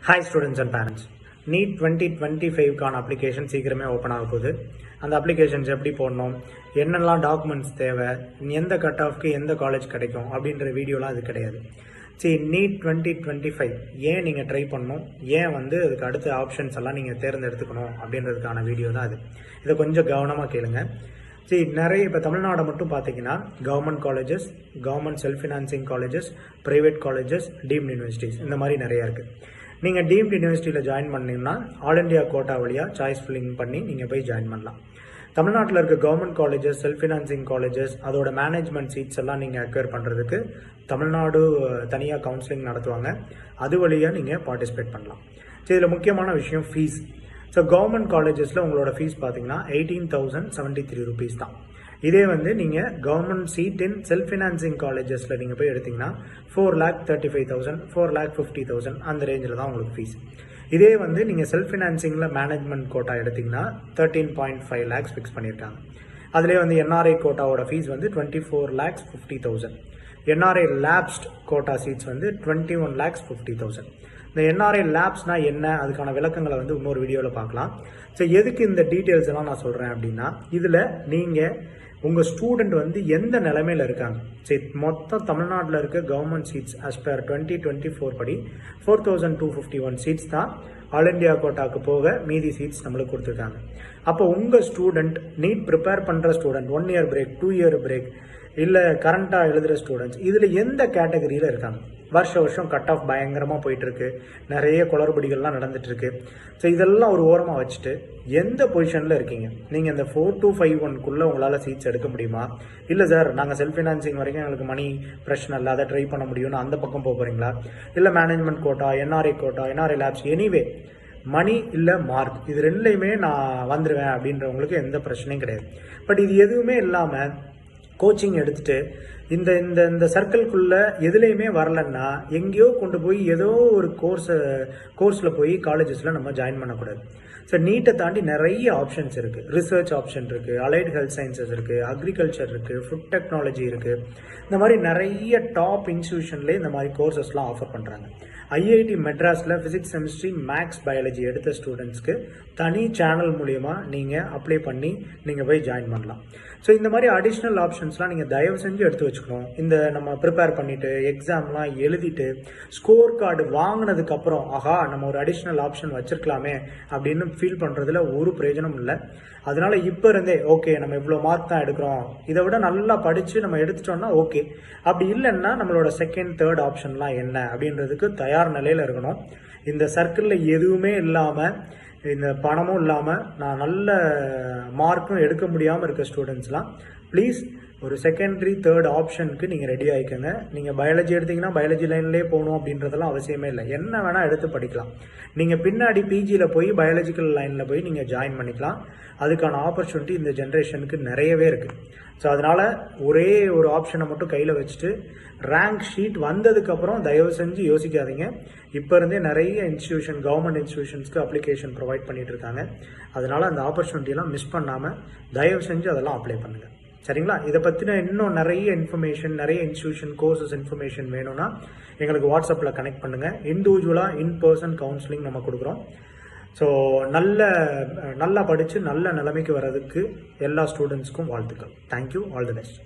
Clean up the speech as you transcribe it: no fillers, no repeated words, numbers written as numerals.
Hi students and parents. NEET 2025 application சீக்கிரமே open ஆக போகுது. அந்த அப்ளிகேஷன்ஸ் எப்படி போடணும், என்னெல்லாம் டாக்குமெண்ட்ஸ் தேவை, எந்த கட் ஆஃப்க்கு எந்த காலேஜ் கிடைக்கும் அப்படின்ற வீடியோலாம் அது கிடையாது. சரி, NEET 2025 ஏன் நீங்கள் ட்ரை பண்ணணும், ஏன் அதுக்கு அடுத்த ஆப்ஷன்ஸ் எல்லாம் நீங்கள் தேர்ந்தெடுத்துக்கணும் அப்படின்றதுக்கான வீடியோ தான் அது. இதை கொஞ்சம் கவனமாக கேளுங்க. சரி, நிறைய இப்போ தமிழ்நாடு மட்டும் பார்த்தீங்கன்னா government colleges, government self financing colleges, private colleges, deemed universities, இந்த மாதிரி நிறையா இருக்குது. நீங்கள் டீம்டு யூனிவர்சிட்டியில் ஜாயின் பண்ணிங்கன்னா ஆல் இண்டியா கோட்டா வழியாக சாய்ஸ் ஃபில்லிங் பண்ணி நீங்கள் போய் ஜாயின் பண்ணலாம். தமிழ்நாட்டில் இருக்க government colleges, self financing colleges, அதோட மேனேஜ்மெண்ட் சீட்ஸ் எல்லாம் நீங்கள் அக்வயர் பண்ணுறதுக்கு தமிழ்நாடு தனியாக கவுன்சிலிங் நடத்துவாங்க. அது வழியாக நீங்கள் பார்ட்டிசிபேட் பண்ணலாம். சரி, இதில் முக்கியமான விஷயம் ஃபீஸ். ஸோ கவர்மெண்ட் காலேஜஸில் உங்களோட ஃபீஸ் பார்த்தீங்கன்னா 18,073 rupees தான். இதே நீங்கள் government seat in self financing காலேஜஸில் நீங்கள் போய் எடுத்திங்கன்னா 4,35,000, 4,50,000 அந்த ரேஞ்சில் தான் உங்களுக்கு ஃபீஸ். இதே நீங்கள் செல்ஃப் ஃபினான்சிங்கில் மேனேஜ்மெண்ட் கோட்டா எடுத்திங்கன்னா 13.5 lakhs ஃபிக்ஸ் பண்ணியிருக்காங்க. அதிலே என்ஆர்ஐ கோட்டாவோட fees 24,50,000. NRI lapsed quota seats 21,50,000. இந்த என்ஆர்ஐ லேப்ஸ்னால் என்ன, அதுக்கான விளக்கங்களை இன்னொரு வீடியோவில் பார்க்கலாம். ஸோ எதுக்கு இந்த டீட்டெயில்ஸ் எல்லாம் நான் சொல்கிறேன் அப்படின்னா, இதில் நீங்கள் உங்கள் ஸ்டூடெண்ட் எந்த நிலைமையில் இருக்காங்க. சரி, மொத்தம் தமிழ்நாட்டில் இருக்க கவர்மெண்ட் சீட்ஸ் அஸ் பர் 2024 படி 4,251 சீட்ஸ் தான் ஆல் இண்டியா கோட்டாக்கு போக மீதி சீட்ஸ் நம்மளுக்கு கொடுத்துருக்காங்க. அப்போ உங்கள் ஸ்டூடெண்ட் நீட் ப்ரிப்பேர் பண்ணுற student 1 year break, 2 year break, இல்லை கரண்ட்டாக எழுதுகிற ஸ்டூடெண்ட்ஸ் இதில் எந்த கேட்டகரியில் இருக்காங்க. வருஷம் கட் ஆஃப் பயங்கரமாக போயிட்டுருக்கு, நிறைய குளறுபடிகள்லாம் நடந்துகிட்ருக்கு. ஸோ இதெல்லாம் ஒரு ஓரமாக வச்சுட்டு எந்த பொசிஷனில் இருக்கீங்க, நீங்கள் இந்த 4251 உங்களால் சீட்ஸ் எடுக்க முடியுமா, இல்லை சார் நாங்கள் செல்ஃப் ஃபினான்சிங் வரைக்கும் எங்களுக்கு மணி பிரச்சனை இல்லை, அதை ட்ரை பண்ண முடியும்னு அந்த பக்கம் போக போகிறீங்களா, இல்லை management quota, NRI quota, NRI lapse, anyway money இல்லை மார்க், இது ரெண்டுலையுமே நான் வந்துடுவேன் அப்படின்றவங்களுக்கு எந்த பிரச்சனையும் கிடையாது. பட் இது எதுவுமே இல்லாமல் கோச்சிங் எடுத்துகிட்டு இந்த இந்த இந்த சர்க்கிள்குள்ளே எதுலேயுமே வரலன்னா எங்கேயோ கொண்டு போய் ஏதோ ஒரு கோர்ஸில் போய் காலேஜஸில் நம்ம ஜாயின் பண்ணக்கூடாது. ஸோ நீட்டை தாண்டி நிறைய ஆப்ஷன்ஸ் இருக்குது. ரிசர்ச் ஆப்ஷன் இருக்குது, அலைட் ஹெல்த் சயின்சஸ் இருக்குது, அக்ரிகல்ச்சர் இருக்குது, ஃபுட் டெக்னாலஜி இருக்குது. இந்த மாதிரி நிறைய டாப் இன்ஸ்டியூஷன்லேயே இந்த மாதிரி கோர்சஸ்லாம் ஆஃபர் பண்ணுறாங்க. ஐஐடி மெட்ராஸில் ஃபிசிக்ஸ், கெமிஸ்ட்ரி, மேக்ஸ், பயாலஜி எடுத்த ஸ்டூடெண்ட்ஸ்க்கு தனி சேனல் மூலயமா நீங்கள் அப்ளை பண்ணி நீங்கள் போய் ஜாயின் பண்ணலாம். ஸோ இந்த மாதிரி அடிஷ்னல் ஆப்ஷன்ஸ்லாம் நீங்கள் தயவு செஞ்சு எடுத்து வச்சுக்கணும். இந்த நம்ம ப்ரிப்பேர் பண்ணிவிட்டு எக்ஸாம்லாம் எழுதிட்டு ஸ்கோர் கார்டு வாங்கினதுக்கப்புறம் ஆஹா நம்ம ஒரு அடிஷ்னல் ஆப்ஷன் வச்சுருக்கலாமே அப்படின்னு ஃபீல் பண்ணுறதுல ஒரு பிரயோஜனம் இல்லை. அதனால் இப்போ இருந்தே ஓகே நம்ம இவ்வளோ மார்க் தான் எடுக்கிறோம், இதை விட நல்லா படித்து நம்ம எடுத்துட்டோம்னா ஓகே, அப்படி இல்லைன்னா நம்மளோட செகண்ட், தேர்ட் ஆப்ஷன்லாம் என்ன அப்படின்றதுக்கு தயார் நிலையில் இருக்கணும். இந்த சர்க்கிளில் எதுவுமே இல்லாமல், இந்த பணமும் இல்லாமல், நான் நல்ல மார்க்கும் எடுக்க முடியாமல் இருக்க ஸ்டூடெண்ட்ஸ்லாம் ப்ளீஸ் ஒரு செகண்டரி, தேர்ட் ஆப்ஷனுக்கு நீங்கள் ரெடி ஆகிக்கோங்க. நீங்கள் பயாலஜி எடுத்திங்கன்னா பயாலஜி லைன்லேயே போகணும் அப்படின்றதெல்லாம் அவசியமே இல்லை. என்ன வேணால் எடுத்து படிக்கலாம். நீங்கள் பின்னாடி பிஜியில் போய் பயாலஜிக்கல் லைனில் போய் நீங்கள் ஜாயின் பண்ணிக்கலாம். அதுக்கான ஆப்பர்ச்சுனிட்டி இந்த ஜென்ரேஷனுக்கு நிறையவே இருக்குது. ஸோ அதனால் ஒரே ஒரு ஆப்ஷனை மட்டும் கையில் வச்சுட்டு ரேங்க் ஷீட் வந்ததுக்கப்புறம் தயவு செஞ்சு யோசிக்காதீங்க. இப்போ இருந்தே நிறைய இன்ஸ்டியூஷன், கவர்மெண்ட் இன்ஸ்டியூஷன்ஸ்க்கு அப்ளிகேஷன் ப்ரொவைட் பண்ணிட்டு இருக்காங்க. அதனால் அந்த ஆப்பர்ச்சுனிட்டியெல்லாம் மிஸ் பண்ணாமல் தயவு செஞ்சு அதெல்லாம் அப்ளை பண்ணுங்கள். சரிங்களா? இதை பற்றின இன்னும் நிறைய இன்ஃபர்மேஷன், நிறைய இன்ஸ்டியூஷன் கோர்சஸ் இன்ஃபர்மேஷன் வேணும்னா எங்களுக்கு வாட்ஸ்அப்பில் கனெக்ட் பண்ணுங்கள். இண்டிவிஜுவலாக இன்-பர்சன் கவுன்சிலிங் நம்ம கொடுக்குறோம். ஸோ நல்லா படித்து நல்ல நிலைமைக்கு வர்றதுக்கு எல்லா ஸ்டூடெண்ட்ஸ்க்கும் வாழ்த்துக்கள். தேங்க்யூ. All the best.